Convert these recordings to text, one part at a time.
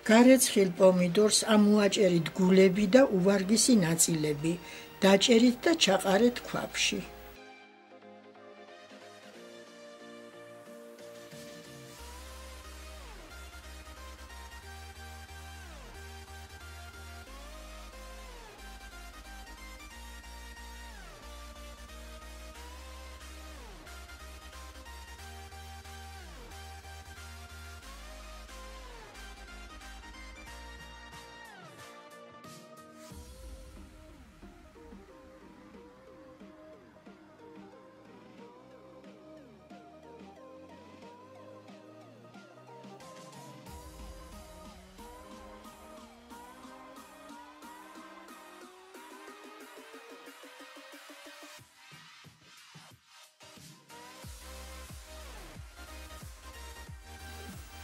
გარეცხილ პომიდორს ამოაჭერით გულები და უვარგისი ნაწილები, დაჭერით და ჩაყარეთ ქვაბში.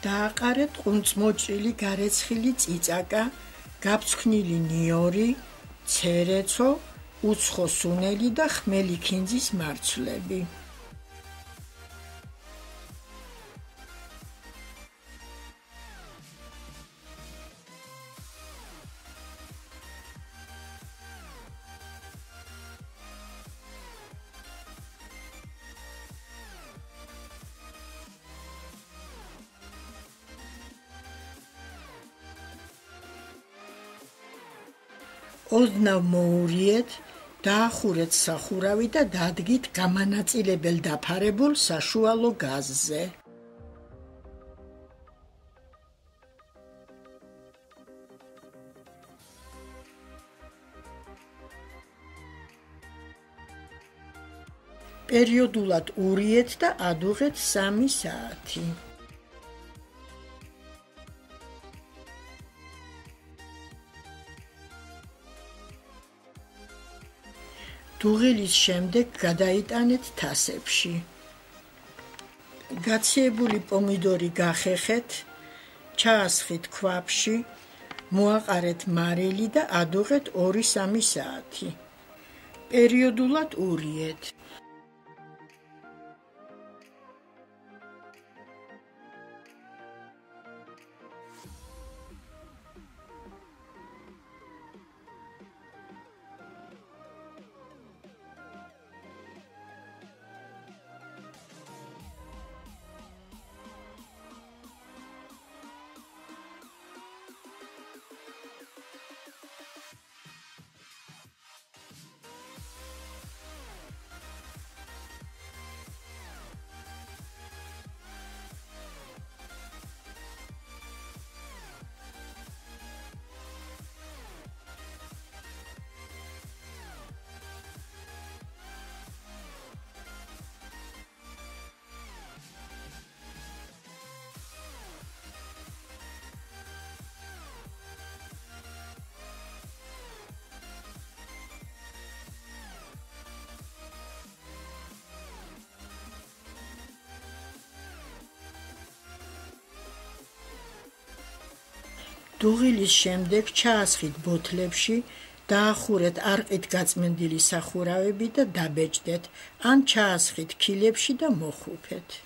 დააყარეთ ყუნწმოჭრილი გარეცხილი წიწაკა, გაფრთხნილი ნიორი, ცერეცო, უცხო სუნელი და ხმელი ქინძის მარცვლები. ოდნავ მოურიეთ, დაახურეთ სახურავი და დადგით გამანაწილებელ დაფარებულ საშუალო გაზზე. პერიოდულად ურიეთ და ადუღეთ 3 საათი. დუღილის შემდეგ გადაიტანეთ თასებში. გაციებული პომიდორი გახეხეთ, ჩაასხით ქვაბში, მოაყარეთ მარილი და ადუღეთ 2-3 საათი. პერიოდულად ურიეთ. დუღილის შემდეგ ჩაასხით ბოთლებში, დაახურეთ არყით გაწმენდილი სახურავები და დაბეჭდეთ, ან ჩაასხით ქილებში და მოხუფეთ.